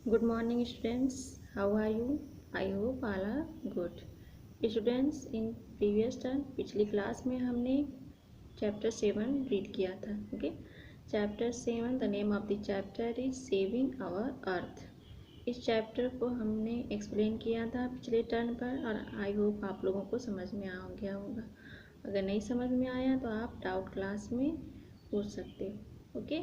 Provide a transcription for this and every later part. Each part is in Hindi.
Good morning, students. How are you? I hope all are good. Students, in previous term पिछली क्लास में हमने चैप्टर 7 रीड किया था. Okay, chapter 7, the name of the chapter is saving our earth. इस चैप्टर को हमने एक्सप्लेन किया था पिछले टर्न पर और आई होप आप लोगों को समझ में आ गया होगा. अगर नहीं समझ में आया तो आप डाउट क्लास में पूछ सकते हो. Okay,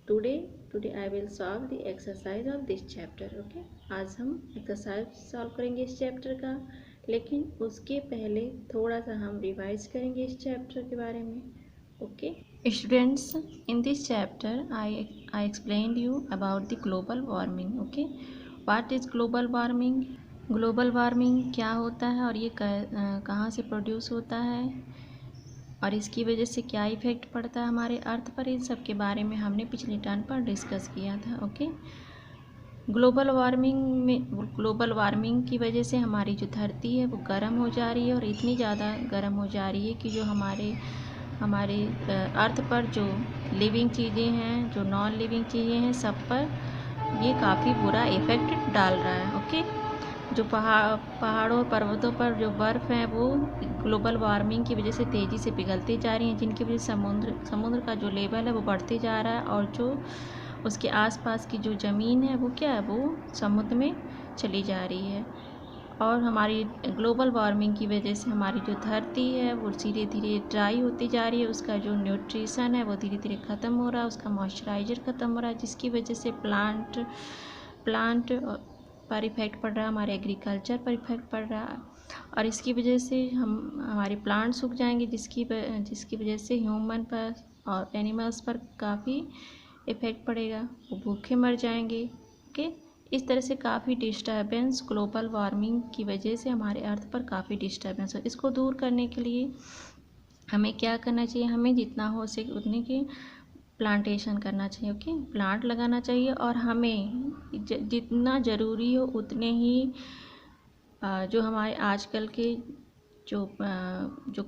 today I will solve the exercise of this chapter. Okay, आज हम एक्सरसाइज सॉल्व करेंगे इस चैप्टर का, लेकिन उसके पहले थोड़ा सा हम रिवाइज करेंगे इस चैप्टर के बारे में. Okay students, in this chapter I explained you about the global warming. Okay, what is global warming? Global warming क्या होता है और ये कहाँ से प्रोड्यूस होता है और इसकी वजह से क्या इफ़ेक्ट पड़ता है हमारे अर्थ पर, इन सब के बारे में हमने पिछले टर्न पर डिस्कस किया था. ओके, ग्लोबल वार्मिंग की वजह से हमारी जो धरती है वो गर्म हो जा रही है और इतनी ज़्यादा गर्म हो जा रही है कि जो हमारे अर्थ पर जो लिविंग चीज़ें हैं, जो नॉन लिविंग चीज़ें हैं, सब पर ये काफ़ी बुरा इफ़ेक्ट डाल रहा है. ओके, जो पहाड़ों पर्वतों पर जो बर्फ़ है वो ग्लोबल वार्मिंग की वजह से तेज़ी से पिघलती जा रही हैं, जिनकी वजह से समुद्र का जो लेवल है वो बढ़ते जा रहा है और जो उसके आसपास की जो ज़मीन है वो क्या है, वो समुद्र में चली जा रही है. और हमारी ग्लोबल वार्मिंग की वजह से हमारी जो धरती है वो धीरे धीरे ड्राई होती जा रही है. उसका जो न्यूट्रिशन है वो धीरे धीरे ख़त्म हो रहा है, उसका मॉइस्चराइज़र ख़त्म हो रहा है, जिसकी वजह से प्लांट पर इफ़ेक्ट पड़ रहा है, हमारे एग्रीकल्चर पर इफ़ेक्ट पड़ रहा है और इसकी वजह से हमारे प्लांट सूख जाएंगे, जिसकी वजह से ह्यूमन पर और एनिमल्स पर काफ़ी इफ़ेक्ट पड़ेगा, वो भूखे मर जाएंगे. ओके, इस तरह से काफ़ी डिस्टर्बेंस ग्लोबल वार्मिंग की वजह से हमारे अर्थ पर काफ़ी डिस्टर्बेंस है. इसको दूर करने के लिए हमें क्या करना चाहिए? हमें जितना हो सके उतने की प्लांटेशन करना चाहिए. ओके, प्लांट लगाना चाहिए और हमें जितना ज़रूरी हो उतने ही जो हमारे आजकल के जो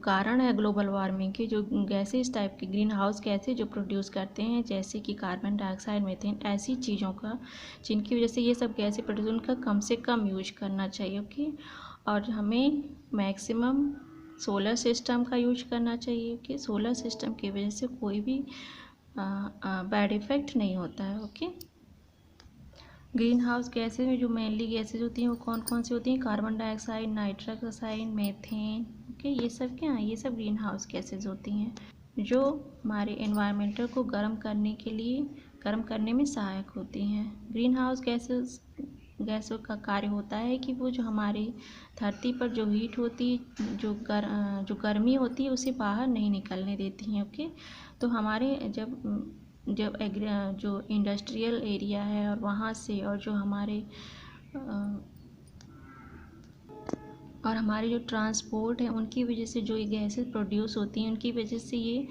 कारण है ग्लोबल वार्मिंग के, जो गैसेस टाइप के ग्रीन हाउस गैसेज जो प्रोड्यूस करते हैं, जैसे कि कार्बन डाइऑक्साइड, मीथेन, ऐसी चीज़ों का जिनकी वजह से ये सब गैसें प्रोड्यूस, उनका कम से कम यूज करना चाहिए. ओके, और हमें मैक्सिमम सोलर सिस्टम का यूज करना चाहिए कि सोलर सिस्टम की वजह से कोई भी बैड इफ़ेक्ट नहीं होता है. ओके, ग्रीन हाउस गैसेज में जो मेनली गैसेज होती हैं वो कौन कौन सी होती हैं? Carbon dioxide, nitrous oxide, methane. Okay, ये सब क्या है? ये सब ग्रीन हाउस गैसेज होती हैं जो हमारे एनवायरमेंटल को गर्म करने में सहायक होती हैं. ग्रीन हाउस गैसों का कार्य होता है कि वो जो हमारी धरती पर जो हीट होती है, जो गर्मी होती है, उसे बाहर नहीं निकलने देती हैं. ओके, तो हमारे जो इंडस्ट्रियल एरिया है और वहाँ से और हमारे जो ट्रांसपोर्ट है उनकी वजह से जो ये गैसेस प्रोड्यूस होती हैं, उनकी वजह से ये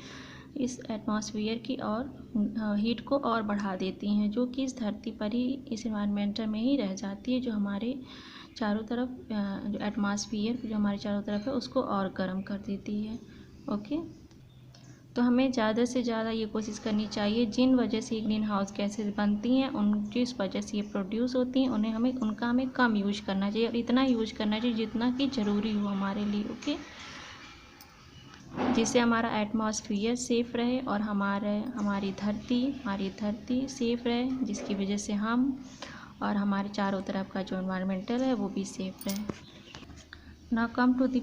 इस एटमॉस्फेयर की और हीट को और बढ़ा देती हैं, जो कि इस धरती पर ही, इस एनवायरमेंट में ही रह जाती है, जो हमारे चारों तरफ जो एटमॉस्फेयर जो हमारे चारों तरफ है उसको और गर्म कर देती है. ओके, तो हमें ज़्यादा से ज़्यादा ये कोशिश करनी चाहिए, जिन वजह से ग्रीन हाउस गैसेज बनती हैं, जिस वजह से ये प्रोड्यूस होती हैं, उनका हमें कम यूज करना चाहिए और इतना यूज करना चाहिए जितना कि ज़रूरी हो हमारे लिए. ओके, जिससे हमारा एटमॉस्फेयर सेफ़ रहे और हमारी धरती सेफ़ रहे, जिसकी वजह से हम और हमारे चारों तरफ का जो एनवायरमेंटल है वो भी सेफ़ रहे. Now come to the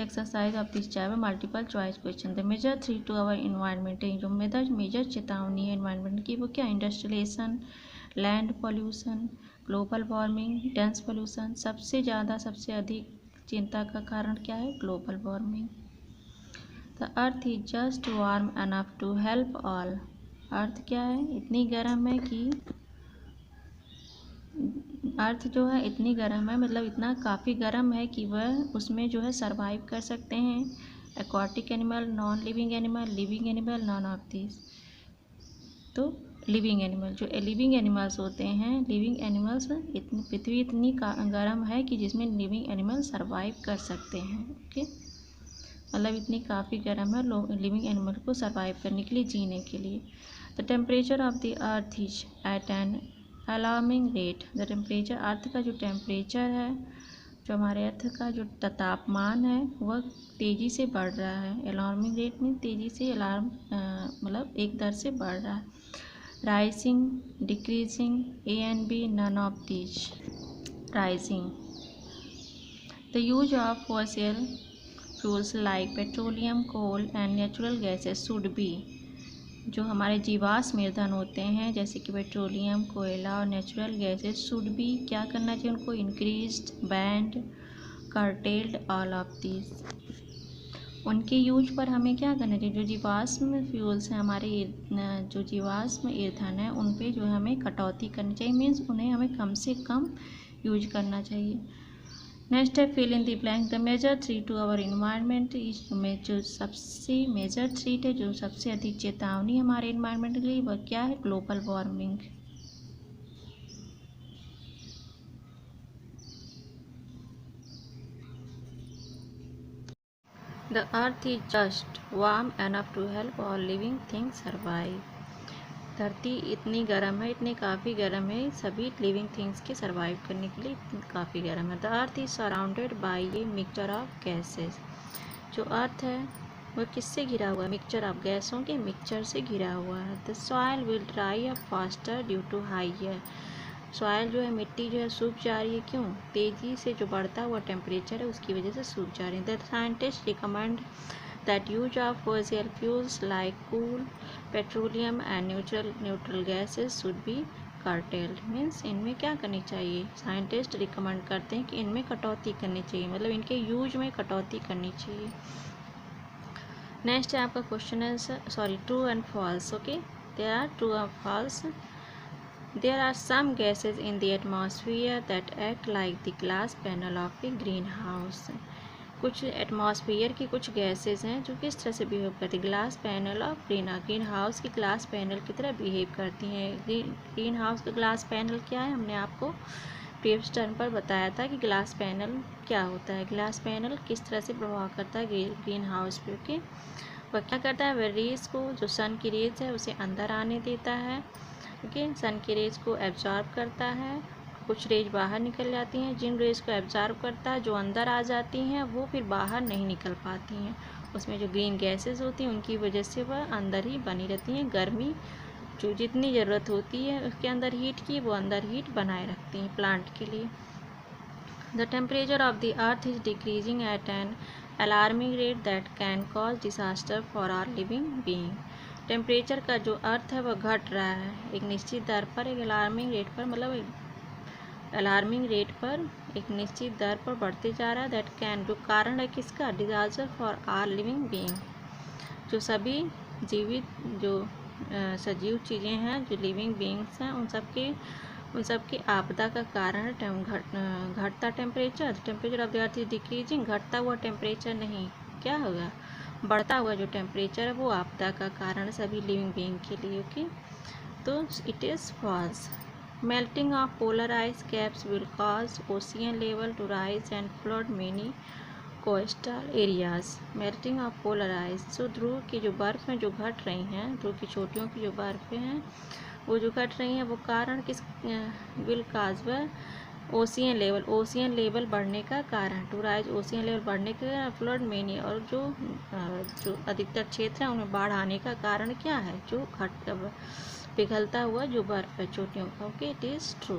exercise of this chapter, multiple choice question. The major threat to our environment, जो मेजर चेतावनी है एनवायरनमेंट की वो क्या? Industrialisation, land pollution, global warming, dense pollution. सबसे अधिक चिंता का कारण क्या है? Global warming. The earth is just warm enough to help all. Earth क्या है? इतनी गर्म है कि अर्थ जो है इतनी गर्म है, मतलब इतना काफ़ी गर्म है कि वह उसमें जो है सरवाइव कर सकते हैं aquatic animal, non living animal, living animal, none of this. तो लिविंग एनिमल, जो लिविंग एनिमल्स होते हैं, लिविंग एनिमल्स पृथ्वी इतनी गर्म है कि जिसमें लिविंग एनिमल सरवाइव कर सकते हैं. ओके, मतलब इतनी काफ़ी गर्म है लिविंग एनिमल को सरवाइव करने के लिए, जीने के लिए. The temperature of the earth is at an alarming rate, the temperature, earth का जो टेम्परेचर है, जो हमारे अर्थ का जो तापमान है वह तेज़ी से बढ़ रहा है। अलार्मिंग रेट में तेज़ी से अलार्म मतलब एक दर से बढ़ रहा है। Rising, decreasing, A and B, none of these. Rising, the use of fossil fuels like petroleum, coal and natural gases should be, जो हमारे जीवाश्म ईंधन होते हैं जैसे कि पेट्रोलियम, कोयला और नेचुरल गैसेस शुड बी, क्या करना चाहिए उनको, increased, band, curtailed, all of these. उनके यूज पर हमें क्या करना चाहिए, जो जीवाश्म फ्यूल्स हैं हमारे, जो जीवाश्म ईंधन है उन पे जो है हमें कटौती करनी चाहिए, मीन्स उन्हें हमें कम से कम यूज करना चाहिए। नेक्स्ट है fill in the blank, the major threat to our environment is, में जो सबसे मेजर थ्रेट है, जो सबसे अधिक चेतावनी हमारे इन्वायरमेंट के लिए, वह क्या है, global warming. The earth is just warm enough to help all living things survive, धरती इतनी गर्म है, इतनी काफ़ी गर्म है सभी लिविंग थिंग्स के सर्वाइव करने के लिए काफ़ी गर्म है। The earth is surrounded by a mixture of gases, जो अर्थ है वह किससे घिरा हुआ है, मिक्सचर ऑफ गैसों के मिक्सचर से घिरा हुआ है। The soil will dry up faster due to higher, soil जो है मिट्टी जो है सूख जा रही है, क्यों, तेज़ी से जो बढ़ता हुआ टेम्परेचर है उसकी वजह से सूख जा रही है। The scientist recommend that use of fossil fuels like coal, petroleum and neutral gases should be curtailed, means इनमें क्या करनी चाहिए, साइंटिस्ट रिकमेंड करते हैं कि इनमें कटौती करनी चाहिए, मतलब इनके यूज में कटौती करनी चाहिए। नेक्स्ट है आपका क्वेश्चन है true and false. Okay, there are true and false. There are some gases in the atmosphere that act like the glass panel of a greenhouse. कुछ एटमॉस्फेयर की कुछ गैसेज हैं जो किस तरह से बिहेव करती हैं, glass panel of green house की ग्लास पैनल की तरह बिहेव करती हैं। ग्रीन हाउस का ग्लास पैनल क्या है, हमने आपको प्रीवियस टर्म पर बताया था कि ग्लास पैनल क्या होता है, ग्लास पैनल किस तरह से प्रभाव करता है ग्रीन हाउस पे। ओके, वह क्या करता है, वह रेज को, जो सन की रेज है उसे अंदर आने देता है। ओके, सन की रेज को एब्जॉर्ब करता है, कुछ रेज बाहर निकल जाती हैं, जिन रेज को एब्जॉर्ब करता है जो अंदर आ जाती हैं वो फिर बाहर नहीं निकल पाती हैं, उसमें जो ग्रीन गैसेस होती हैं उनकी वजह से वह अंदर ही बनी रहती हैं, गर्मी जो जितनी ज़रूरत होती है उसके अंदर हीट की, वो अंदर हीट बनाए रखती हैं प्लांट के लिए। The temperature of the earth is decreasing at an alarming rate that can cause disaster for our living being, temperature का जो अर्थ है वह घट रहा है एक निश्चित दर पर, एक अलार्मिंग रेट पर, मतलब अलार्मिंग रेट पर एक निश्चित दर पर बढ़ते जा रहा है। दैट कैन, जो कारण है किसका, disaster for our living being, जो सभी जीवित जो सजीव चीज़ें हैं, जो लिविंग बीइंग्स हैं, उन सब की आपदा का कारण घटता temperature. Temperature of the earth is decreasing, घटता हुआ टेम्परेचर नहीं, क्या होगा, बढ़ता हुआ जो टेम्परेचर है वो आपदा का कारण सभी लिविंग बीइंग के लिए। ओके, तो it is false. Melting of polar ice caps will cause ocean level to rise and flood many coastal areas. Melting of polar ice, जो ध्रुव की जो बर्फ़ हैं जो घट रही हैं, ध्रुव की चोटियों की जो बर्फ़ें हैं वो जो घट रही हैं, वो कारण किस, विल काज, वह ओशियन लेवल बढ़ने का कारण, टू राइज ओशियन लेवल बढ़ने का, फ्लड मेनी, और जो अधिकतर क्षेत्र हैं उनमें बाढ़ आने का कारण क्या है, जो पिघलता हुआ जो बर्फ है चोटियों का। Okay, it is true.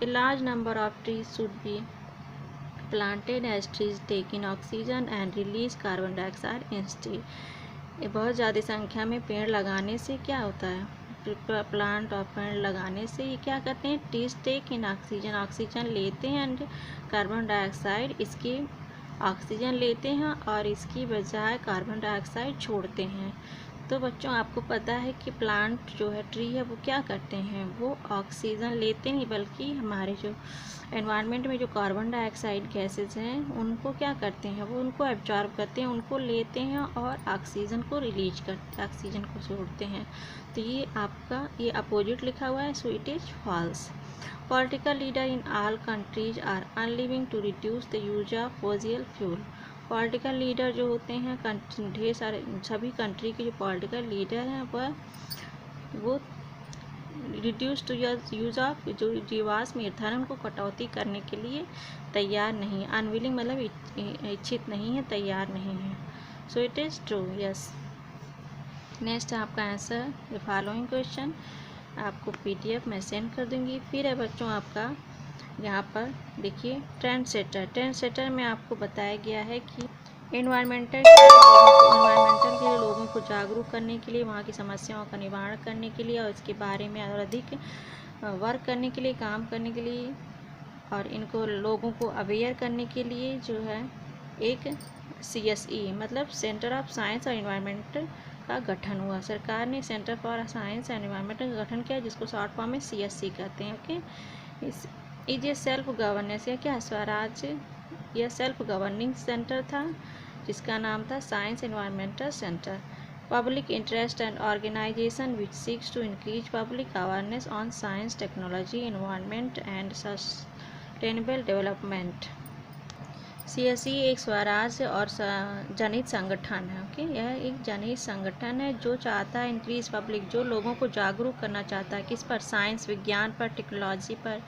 A large number of trees should be planted as trees take in oxygen and release carbon dioxide instead, बहुत ज़्यादा संख्या में पेड़ लगाने से क्या होता है, प्लांट और पेड़ लगाने से ये क्या करते हैं, trees take in oxygen, oxygen लेते हैं, एंड कार्बन डाइऑक्साइड, इसकी ऑक्सीजन लेते हैं और इसकी बजाय कार्बन डाइऑक्साइड छोड़ते हैं। तो बच्चों आपको पता है कि प्लांट जो है, ट्री है, वो क्या करते हैं, वो ऑक्सीजन लेते नहीं बल्कि हमारे जो एनवायरनमेंट में जो कार्बन डाइऑक्साइड गैसेस हैं उनको क्या करते हैं, वो उनको एब्जॉर्ब करते हैं, उनको लेते हैं और ऑक्सीजन को रिलीज करते हैं, ऑक्सीजन को छोड़ते हैं। तो ये आपका ये अपोजिट लिखा हुआ है, so it is false. Political leader in all countries are unwilling to reduce the use of fossil fuel, political leader जो होते हैं ढेर सारे सभी कंट्री के जो पॉलिटिकल लीडर हैं वो रिड्यूस टू यूज ऑफ जो जीवाश्म ईंधन उनको कटौती करने के लिए तैयार नहीं, अनविलिंग मतलब इच्छित नहीं है, तैयार नहीं है। So it is true, yes. Next आपका आंसर द फॉलोइंग क्वेश्चन, आपको PDF मैं सेंड कर दूंगी। फिर है बच्चों आपका यहाँ पर देखिए ट्रेंड सेटर में आपको बताया गया है कि एनवायरमेंटल के लिए लोगों को जागरूक करने के लिए, वहाँ की समस्याओं का निवारण करने के लिए और इसके बारे में और अधिक वर्क करने के लिए, काम करने के लिए और इनको लोगों को अवेयर करने के लिए जो है एक CSE मतलब सेंटर ऑफ साइंस और इन्वायरमेंट का गठन हुआ। सरकार ने centre for science and environment का गठन किया, जिसको शॉर्ट फॉर्म में CSE कहते हैं। ओके, ये सेल्फ गवर्नेंस या क्या स्वराज्य यह सेल्फ गवर्निंग सेंटर था, जिसका नाम था science environmental centre. Public interest and organisation which seeks to increase public awareness on science, technology, environment and sustainable development. CSE एक स्वराज्य और जनहित संगठन है। ओके, यह एक जनहित संगठन है जो चाहता है इंक्रीज पब्लिक, जो लोगों को जागरूक करना चाहता है किस पर, साइंस, विज्ञान पर, टेक्नोलॉजी पर,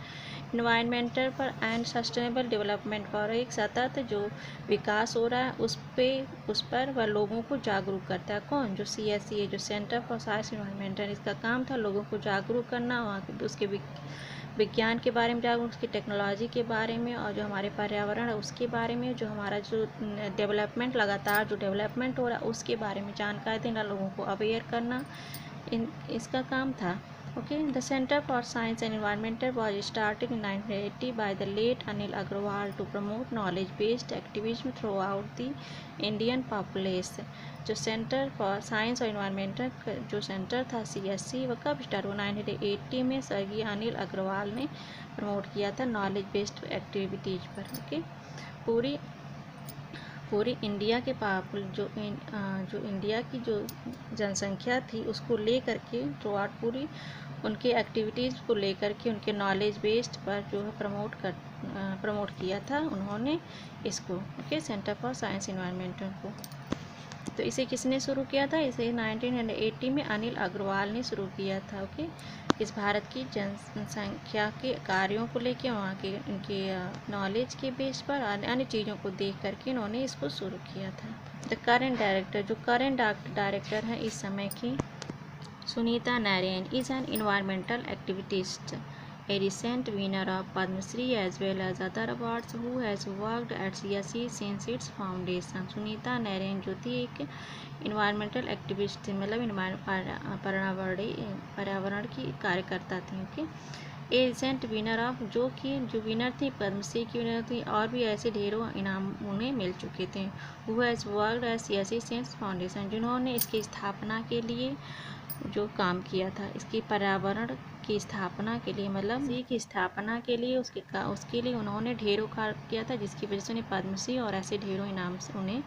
इन्वायरमेंटल पर एंड सस्टेनेबल डेवलपमेंट पर। एक सतत जो विकास हो रहा है उस पर वह लोगों को जागरूक करता है। कौन? जो CSE है, जो सेंटर फॉर साइंस इन्वायरमेंटल, इसका काम था लोगों को जागरूक करना, वहाँ उसके विज्ञान के बारे में जागरूक, उसकी टेक्नोलॉजी के बारे में और जो हमारे पर्यावरण है उसके बारे में, जो हमारा जो डेवलपमेंट लगातार जो डेवलपमेंट हो रहा है उसके बारे में जानकारी देना, लोगों को अवेयर करना, इसका काम था। Okay, the Center for Science and Environmental was started in 1980 by the late Anil Agrawal to promote knowledge-based activism throughout the Indian population. जो सेंटर फॉर साइंस और इन्वायरमेंटल जो सेंटर था CSE, वह कब स्टार्ट हुआ? 1980 में स्वर्गीय अनिल अग्रवाल ने प्रमोट किया था नॉलेज बेस्ड एक्टिविटीज़ पर। ओके, पूरी इंडिया के जो इंडिया की जो जनसंख्या थी उसको लेकर के थ्रू आउट पूरी उनके एक्टिविटीज़ को लेकर के उनके नॉलेज बेस्ड पर जो है प्रमोट किया था उन्होंने इसको। Okay, centre for science environmental को। तो इसे किसने शुरू किया था? इसे 1980 में अनिल अग्रवाल ने शुरू किया था। ओके, इस भारत की जनसंख्या के कार्यों को लेके, वहाँ के उनके नॉलेज के बेस पर अन्य चीज़ों को देख करके इन्होंने इसको शुरू किया था। द करेंट डायरेक्टर, जो करेंट डायरेक्टर हैं इस समय की, Sunita Narayan is an environmental activist, a recent winner of Padma Shri as well as other awards, who has worked at CSE since its foundation. Sunita Narayan जो थी एक environmental activist थी, मतलब पर्यावरण की कार्यकर्ता थी। Okay, A recent winner of, जो विनर थी पद्मश्री की विनर थी, और भी ऐसे ढेरों इनाम उन्हें मिल चुके थे। Who has worked eight CSE since foundation, जिन्होंने इसकी स्थापना के लिए जो काम किया था, इसकी पर्यावरण की स्थापना के लिए, मतलब इसी की स्थापना के लिए उसके लिए उन्होंने ढेरों कार्य किया था, जिसकी वजह से उन्हें पद्मश्री और ऐसे ढेरों इनाम से उन्हें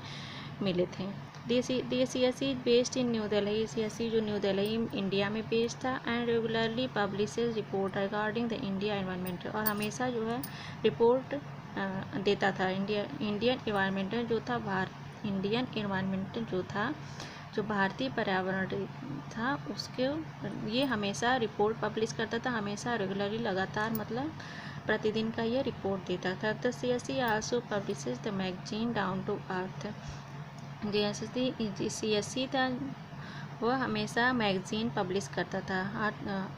मिले थे। CSE based in new Delhi, CSE जो न्यू दिल्ली इंडिया में बेस्ड था, and regularly publishes report regarding the India environment, और हमेशा जो है रिपोर्ट देता था। इंडियन एनवायरनमेंटल जो था, जो भारतीय पर्यावरण था, उसके ये हमेशा रिपोर्ट पब्लिश करता था, हमेशा रेगुलरली, लगातार, मतलब प्रतिदिन का ये रिपोर्ट देता था। तो CSE also publishes the magazine down to earth, CSE था वह हमेशा मैगजीन पब्लिश करता था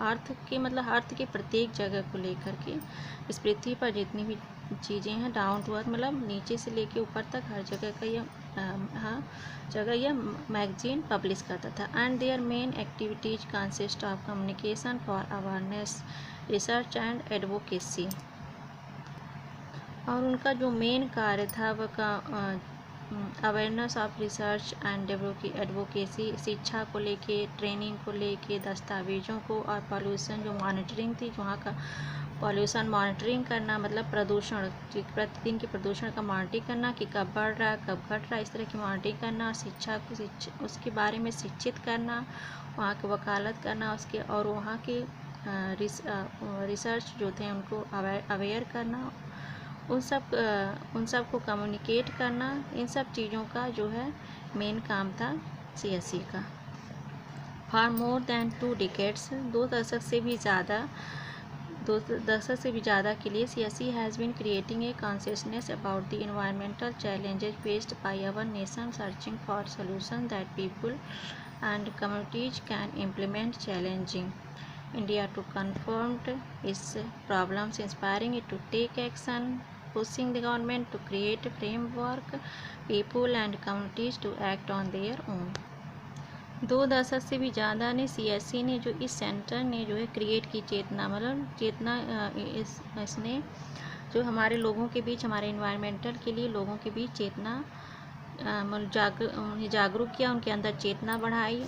अर्थ के, मतलब अर्थ के प्रत्येक जगह को लेकर के, इस पृथ्वी पर जितनी भी चीज़ें हैं डाउन टू अर्थ, मतलब नीचे से लेके ऊपर तक हर जगह का यह मैगजीन पब्लिश करता था। And their main activities consist of communication for awareness, research and advocacy, और उनका जो मेन कार्य था वह awareness of research and advocacy, शिक्षा को लेके, ट्रेनिंग को लेके, दस्तावेज़ों को, और पॉल्यूशन जो मॉनिटरिंग थी, वहाँ का पॉल्यूशन मॉनिटरिंग करना, मतलब प्रदूषण, प्रतिदिन के प्रदूषण का मॉनिटरिंग करना कि कब बढ़ रहा है कब घट रहा है, इस तरह की मॉनिटरिंग करना, उसके बारे में शिक्षित करना, वहाँ की वकालत करना, उसके और वहाँ के रिसर्च जो थे उनको अवेयर करना, उन सब को कम्युनिकेट करना, इन सब चीज़ों का जो है मेन काम था CSE का। फॉर मोर दैन 2 decades, 2 दशक से भी ज़्यादा के लिए CSE has been creating a consciousness about the environmental challenges faced by our nation, searching for solution that people and communities can implement, challenging India to confront its problems, inspiring it to take action, pushing the government to create a framework, people and communities to act on their own. 2 दशक से भी ज़्यादा ने CSE ने जो इस सेंटर ने जो है क्रिएट की चेतना, मतलब चेतना इसने जो हमारे लोगों के बीच, हमारे इन्वायरमेंटल के लिए लोगों के बीच चेतना उन्हें जागरूक किया, उनके अंदर चेतना बढ़ाई।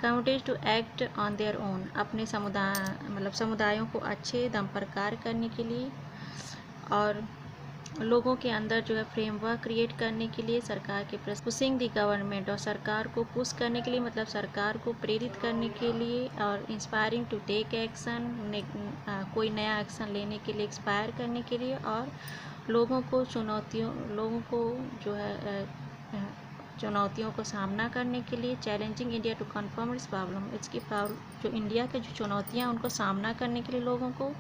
Communities to act on their own, अपने समुदायों को अच्छे दम पर कार्य करने के लिए और लोगों के अंदर जो है फ्रेमवर्क क्रिएट करने के लिए सरकार के पुशिंग द गवर्नमेंट, और सरकार को पुश करने के लिए मतलब सरकार को प्रेरित करने के लिए, और इंस्पायरिंग टू टेक एक्शन, कोई नया एक्शन लेने के लिए इंस्पायर करने के लिए, और लोगों को जो है चुनौतियों को सामना करने के लिए, challenging India to confirm its problem, जो इंडिया के जो चुनौतियाँ उनको सामना करने के लिए लोगों को,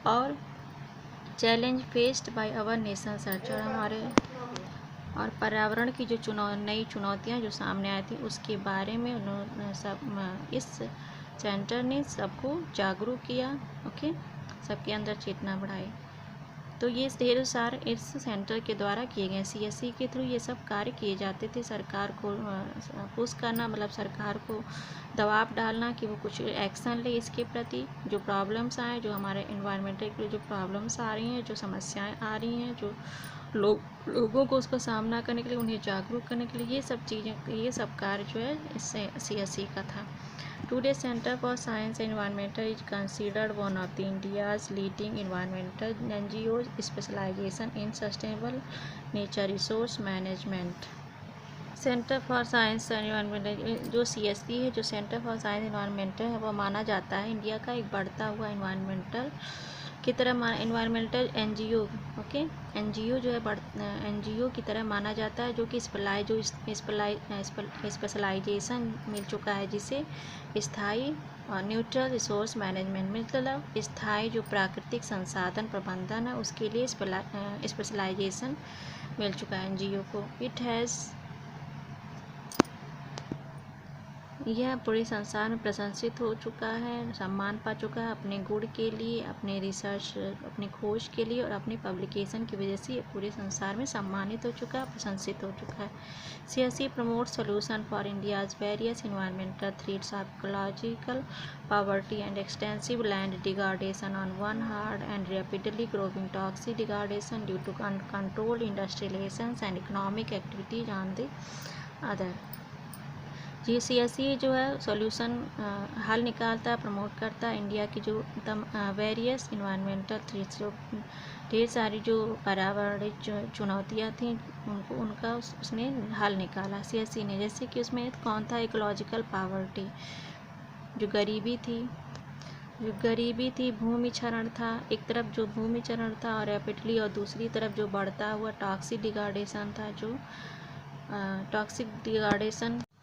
और challenge faced by our nation search, और पर्यावरण की जो नई चुनौतियाँ जो सामने आई थी उसके बारे में उन्होंने इस सेंटर ने सबको जागरूक किया। ओके, सबके अंदर चेतना बढ़ाई। तो ये ढेर सारे इस सेंटर के द्वारा किए गए, CSE के थ्रू ये सब कार्य किए जाते थे। सरकार को पुश करना, मतलब सरकार को दबाव डालना कि वो कुछ एक्शन ले इसके प्रति, जो प्रॉब्लम्स आए, जो हमारे इन्वायरमेंटल के लिए जो प्रॉब्लम्स आ रही हैं, जो समस्याएं आ रही हैं, जो लोगों को उसका सामना करने के लिए, उन्हें जागरूक करने के लिए, ये सब कार्य जो है इससे CSE का था। Today, Center for Science and Environmental is considered one of the India's leading environmental NGOs, specialization in sustainable nature resource management. Centre for science and environmental जो CSE है, जो सेंटर फॉर साइंस एनवायरमेंटल है, वो माना जाता है इंडिया का एक बढ़ता हुआ इन्वायरमेंटल की तरह इन्वायरमेंटल NGO। ओके, NGO जो है NGO की तरह माना जाता है, जो कि स्पेशलाइजेशन मिल चुका है, जिसे स्थायी और न्यूट्रल रिसोर्स मैनेजमेंट, मतलब स्थायी जो प्राकृतिक संसाधन प्रबंधन है उसके लिए स्पेशलाइजेशन मिल चुका है NGO को। यह पूरे संसार में प्रशंसित हो चुका है, सम्मान पा चुका है अपने गुण के लिए, अपने रिसर्च, अपनी खोज के लिए और अपनी पब्लिकेशन की वजह से पूरे संसार में सम्मानित हो चुका है, प्रशंसित हो चुका है। CSE promote solution for India's various environmental threats of ecological poverty and extensive land degradation on one hand and rapidly growing toxic degradation due to uncontrolled industrialisation and economic activities on the other. जी CSE जो है सॉल्यूशन हल निकालता है, प्रमोट करता है इंडिया की जो वेरियस इन्वायरमेंटल थ्रेट्स, जो ढेर सारी जो पर्यावरणिक चुनौतियाँ थीं उनका उसने हल निकाला CSE ने। जैसे कि उसमें कौन था, इकोलॉजिकल पॉवर्टी, जो गरीबी थी, भूमि क्षरण था, एक तरफ जो भूमि क्षरण था और रैपिडली, और दूसरी तरफ जो बढ़ता हुआ टॉक्सिक डिग्रेडेशन था,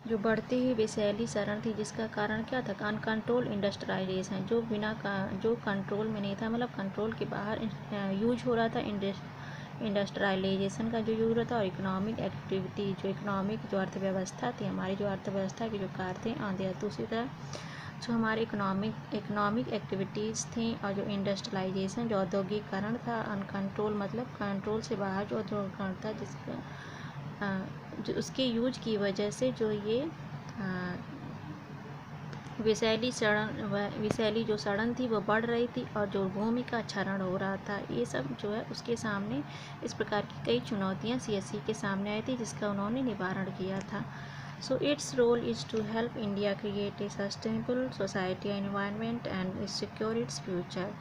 जो बढ़ती हुई विषैली शरण थी, जिसका कारण क्या था, अनकंट्रोल इंडस्ट्रियलाइजेशन, जो कंट्रोल में नहीं था, मतलब कंट्रोल के बाहर यूज हो रहा था, इंडस्ट्रियलाइजेशन का जो यूज होता है, और इकोनॉमिक एक्टिविटी, जो अर्थव्यवस्था थी, हमारी जो अर्थव्यवस्था के जो कार्य थे आंधे, दूसरी तरफ जो हमारे इकोनॉमिक एक्टिविटीज़ थी, और जो इंडस्ट्रियलाइजेशन, जो औद्योगिकरण था, अनकंट्रोल मतलब कंट्रोल से बाहर जो औद्योगिकरण था, जिसका जो उसके यूज की वजह से जो ये विषैली जो सड़न थी वो बढ़ रही थी, और जो भूमि का क्षरण हो रहा था, ये सब जो है उसके सामने इस प्रकार की कई चुनौतियां CSE के सामने आई थी, जिसका उन्होंने निवारण किया था। So its role is to help India create a sustainable society and environment and secure its future.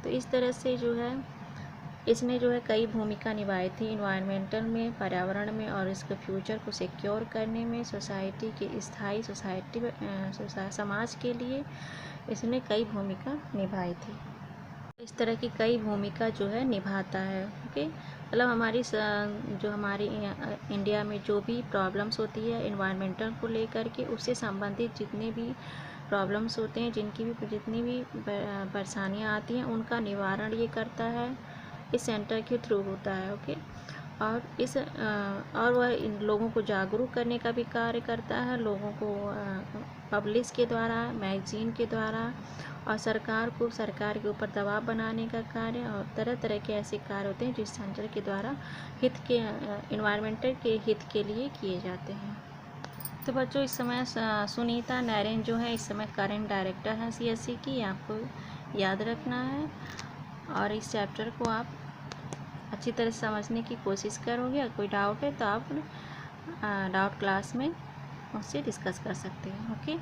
तो इस तरह से जो है इसने जो है कई भूमिका निभाई थी इन्वायरमेंटल में, पर्यावरण में, और इसके फ्यूचर को सिक्योर करने में, सोसाइटी के स्थायी समाज के लिए इसने कई भूमिका निभाई थी। इस तरह की कई भूमिका जो है निभाता है। ओके, मतलब हमारी जो हमारी इंडिया में जो भी प्रॉब्लम्स होती है इन्वायरमेंटल को लेकर के, उससे संबंधित जितने भी प्रॉब्लम्स होते हैं, जितनी भी परेशानियाँ आती हैं, उनका निवारण ये करता है, इस सेंटर के थ्रू होता है। ओके, और वह इन लोगों को जागरूक करने का भी कार्य करता है, लोगों को पब्लिश के द्वारा, मैगजीन के द्वारा, और सरकार के ऊपर दबाव बनाने का कार्य, और तरह तरह के ऐसे कार्य होते हैं जिस सेंटर के द्वारा इन्वायरमेंटल के हित के लिए किए जाते हैं। तो बच्चों, इस समय सुनीता नरेन जो है इस समय करंट डायरेक्टर हैं CSE की, आपको याद रखना है। और इस चैप्टर को आप अच्छी तरह से समझने की कोशिश करोगे। अगर कोई डाउट है तो आप डाउट क्लास में मुझसे डिस्कस कर सकते हैं। ओके।